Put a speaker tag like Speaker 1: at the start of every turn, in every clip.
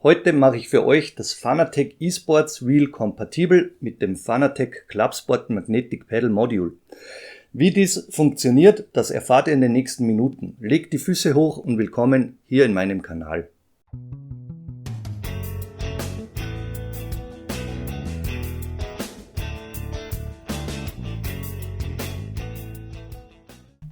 Speaker 1: Heute mache ich für euch das Fanatec eSports Wheel kompatibel mit dem Fanatec Clubsport Magnetic Pedal Module. Wie dies funktioniert, das erfahrt ihr in den nächsten Minuten. Legt die Füße hoch und willkommen hier in meinem Kanal.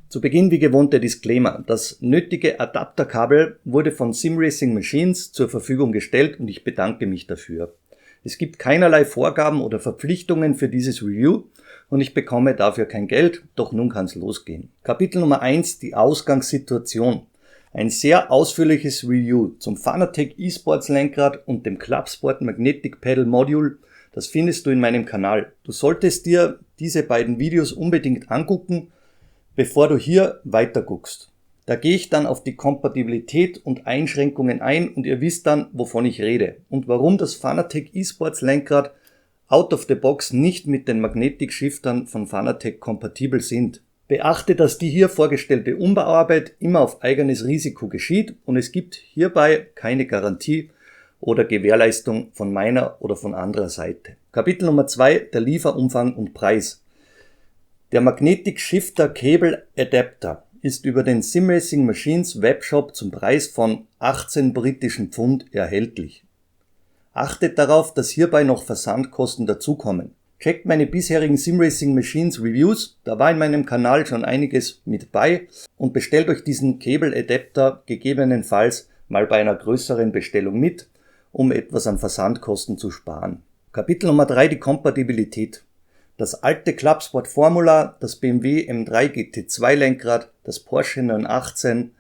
Speaker 1: Zu Beginn wie gewohnt der Disclaimer. Das nötige Adapterkabel wurde von SimRacing Machines zur Verfügung gestellt und ich bedanke mich dafür. Es gibt keinerlei Vorgaben oder Verpflichtungen für dieses Review und ich bekomme dafür kein Geld, doch nun kann es losgehen. Kapitel Nummer 1, die Ausgangssituation. Ein sehr ausführliches Review zum Fanatec eSports Lenkrad und dem Clubsport Magnetic Pedal Module, das findest du in meinem Kanal. Du solltest dir diese beiden Videos unbedingt angucken, bevor du hier weiter guckst. Da gehe ich dann auf die Kompatibilität und Einschränkungen ein und ihr wisst dann, wovon ich rede und warum das Fanatec eSports Lenkrad out of the box nicht mit den Magnetic Shiftern von Fanatec kompatibel sind. Beachte, dass die hier vorgestellte Umbauarbeit immer auf eigenes Risiko geschieht und es gibt hierbei keine Garantie oder Gewährleistung von meiner oder von anderer Seite. Kapitel Nummer 2, der Lieferumfang und Preis. Der Magnetic Shifter Cable Adapter ist über den SimRacing Machines Webshop zum Preis von 18 britischen Pfund erhältlich. Achtet darauf, dass hierbei noch Versandkosten dazukommen. Checkt meine bisherigen SimRacing Machines Reviews, da war in meinem Kanal schon einiges mit bei und bestellt euch diesen Cable Adapter gegebenenfalls mal bei einer größeren Bestellung mit, um etwas an Versandkosten zu sparen. Kapitel Nummer 3, die Kompatibilität. Das alte Clubsport Formula, das BMW M3 GT2 Lenkrad, das Porsche 918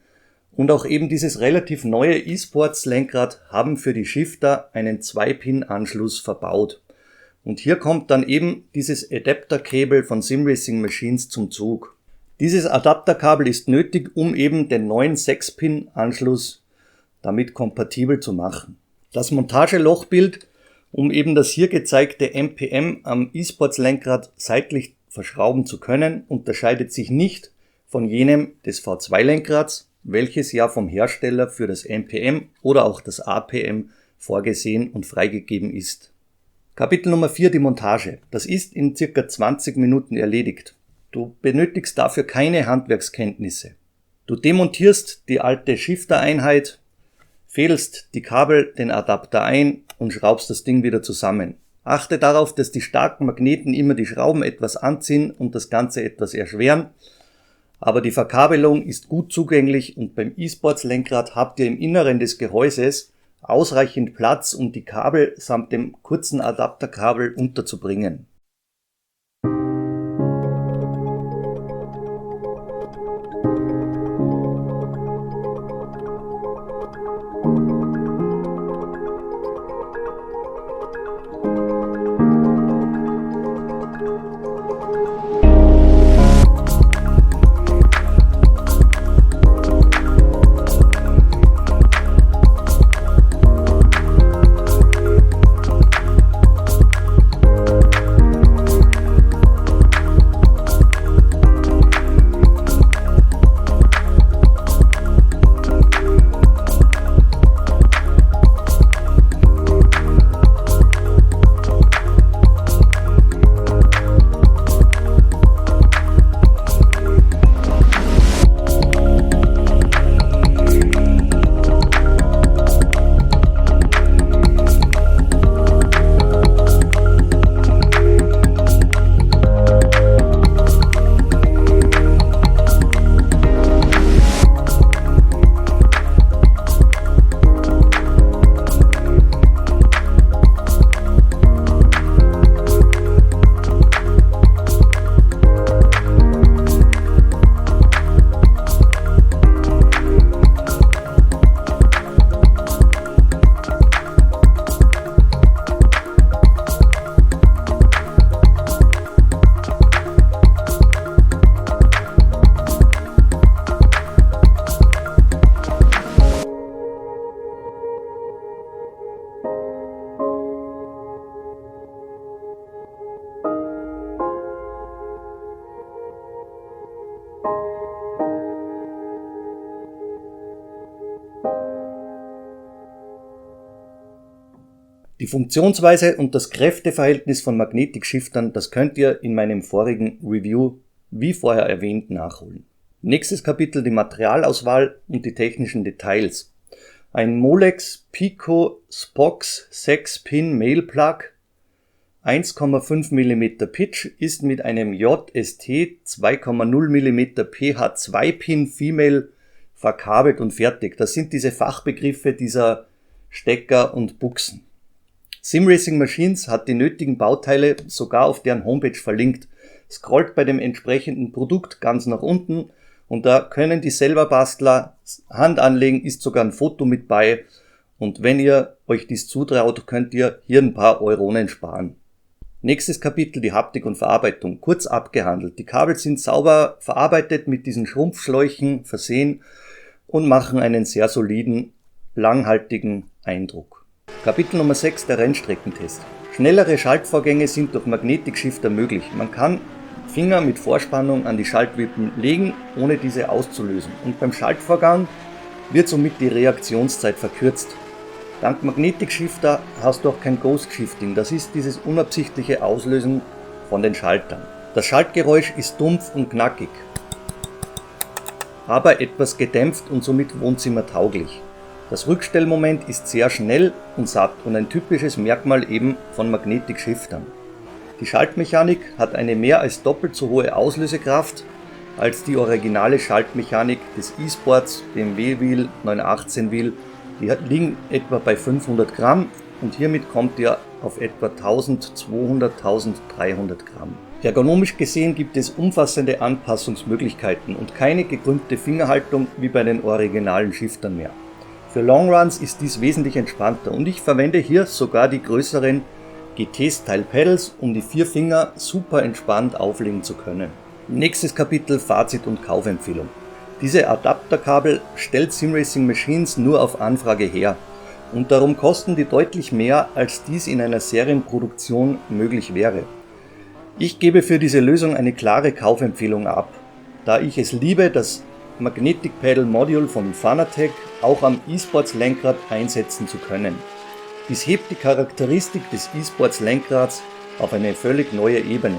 Speaker 1: und auch eben dieses relativ neue eSports Lenkrad haben für die Shifter einen 2-Pin-Anschluss verbaut. Und hier kommt dann eben dieses Adapterkabel von SimRacing Machines zum Zug. Dieses Adapterkabel ist nötig, um eben den neuen 6-Pin-Anschluss damit kompatibel zu machen. Das Montagelochbild, um eben das hier gezeigte MPM am eSports Lenkrad seitlich verschrauben zu können, unterscheidet sich nicht von jenem des V2 Lenkrads, welches ja vom Hersteller für das MPM oder auch das APM vorgesehen und freigegeben ist. Kapitel Nummer 4, die Montage. Das ist in circa 20 Minuten erledigt. Du benötigst dafür keine Handwerkskenntnisse. Du demontierst die alte Shifter-Einheit, fädelst die Kabel, den Adapter ein und schraubst das Ding wieder zusammen. Achte darauf, dass die starken Magneten immer die Schrauben etwas anziehen und das Ganze etwas erschweren. Aber die Verkabelung ist gut zugänglich und beim eSports Lenkrad habt ihr im Inneren des Gehäuses ausreichend Platz, um die Kabel samt dem kurzen Adapterkabel unterzubringen. Die Funktionsweise und das Kräfteverhältnis von Magnetikshiftern, das könnt ihr in meinem vorigen Review, wie vorher erwähnt, nachholen. Nächstes Kapitel die Materialauswahl und die technischen Details. Ein Molex Pico Spox 6-Pin Male Plug 1,5 mm Pitch ist mit einem JST 2,0 mm PH2-Pin Female verkabelt und fertig. Das sind diese Fachbegriffe dieser Stecker und Buchsen. SimRacing Machines hat die nötigen Bauteile sogar auf deren Homepage verlinkt. Scrollt bei dem entsprechenden Produkt ganz nach unten und da können die selber Bastler Hand anlegen, ist sogar ein Foto mit bei. Und wenn ihr euch dies zutraut, könnt ihr hier ein paar Euronen sparen. Nächstes Kapitel, die Haptik und Verarbeitung, kurz abgehandelt. Die Kabel sind sauber verarbeitet, mit diesen Schrumpfschläuchen versehen und machen einen sehr soliden, langhaltigen Eindruck. Kapitel Nummer 6, der Rennstreckentest. Schnellere Schaltvorgänge sind durch Magnetikshifter möglich. Man kann Finger mit Vorspannung an die Schaltwippen legen, ohne diese auszulösen. Und beim Schaltvorgang wird somit die Reaktionszeit verkürzt. Dank Magnetikshifter hast du auch kein Ghost Shifting, das ist dieses unabsichtliche Auslösen von den Schaltern. Das Schaltgeräusch ist dumpf und knackig, aber etwas gedämpft und somit wohnzimmertauglich. Das Rückstellmoment ist sehr schnell und satt und ein typisches Merkmal eben von Magnetikshiftern. Die Schaltmechanik hat eine mehr als doppelt so hohe Auslösekraft als die originale Schaltmechanik des E-Sports BMW Wheel 918 Wheel. Die liegen etwa bei 500 Gramm und hiermit kommt ihr auf etwa 1200-1300 Gramm. Ergonomisch gesehen gibt es umfassende Anpassungsmöglichkeiten und keine gekrümmte Fingerhaltung wie bei den originalen Shiftern mehr. Für Longruns ist dies wesentlich entspannter und ich verwende hier sogar die größeren GT-Style Pedals, um die 4 Finger super entspannt auflegen zu können. Nächstes Kapitel, Fazit und Kaufempfehlung. Diese Adapterkabel stellt SimRacing Machines nur auf Anfrage her und darum kosten die deutlich mehr, als dies in einer Serienproduktion möglich wäre. Ich gebe für diese Lösung eine klare Kaufempfehlung ab, da ich es liebe, das Magnetic Pedal Module von Fanatec auch am E-Sports Lenkrad einsetzen zu können. Dies hebt die Charakteristik des E-Sports Lenkrads auf eine völlig neue Ebene.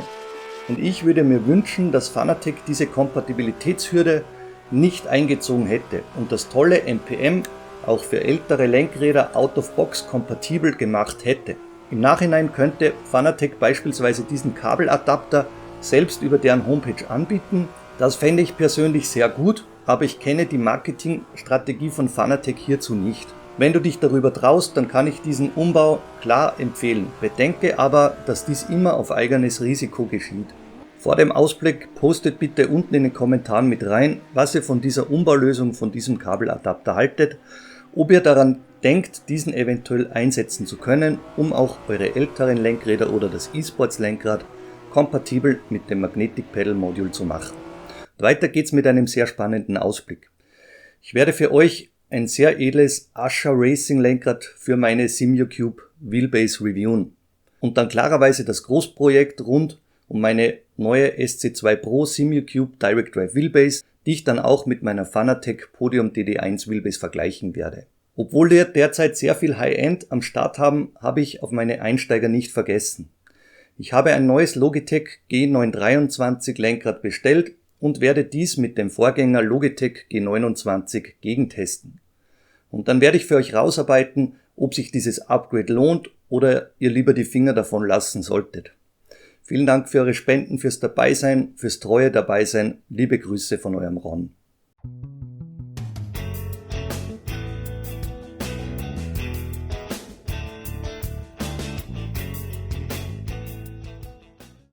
Speaker 1: Und ich würde mir wünschen, dass Fanatec diese Kompatibilitätshürde nicht eingezogen hätte und das tolle NPM auch für ältere Lenkräder out-of-box kompatibel gemacht hätte. Im Nachhinein könnte Fanatec beispielsweise diesen Kabeladapter selbst über deren Homepage anbieten. Das fände ich persönlich sehr gut, aber ich kenne die Marketingstrategie von Fanatec hierzu nicht. Wenn du dich darüber traust, dann kann ich diesen Umbau klar empfehlen. Bedenke aber, dass dies immer auf eigenes Risiko geschieht. Vor dem Ausblick postet bitte unten in den Kommentaren mit rein, was ihr von dieser Umbaulösung von diesem Kabeladapter haltet, ob ihr daran denkt, diesen eventuell einsetzen zu können, um auch eure älteren Lenkräder oder das E-Sports Lenkrad kompatibel mit dem Magnetic Pedal Module zu machen. Weiter geht's mit einem sehr spannenden Ausblick. Ich werde für euch ein sehr edles Ascher Racing Lenkrad für meine SimuCube Wheelbase reviewen und dann klarerweise das Großprojekt rund um meine neue SC2 Pro SimuCube Direct Drive Wheelbase, die ich dann auch mit meiner Fanatec Podium DD1 Wheelbase vergleichen werde. Obwohl wir derzeit sehr viel High-End am Start haben, habe ich auf meine Einsteiger nicht vergessen. Ich habe ein neues Logitech G923 Lenkrad bestellt und werde dies mit dem Vorgänger Logitech G29 gegentesten. Und dann werde ich für euch rausarbeiten, ob sich dieses Upgrade lohnt oder ihr lieber die Finger davon lassen solltet. Vielen Dank für eure Spenden, fürs Dabeisein, fürs treue Dabeisein. Liebe Grüße von eurem Ron.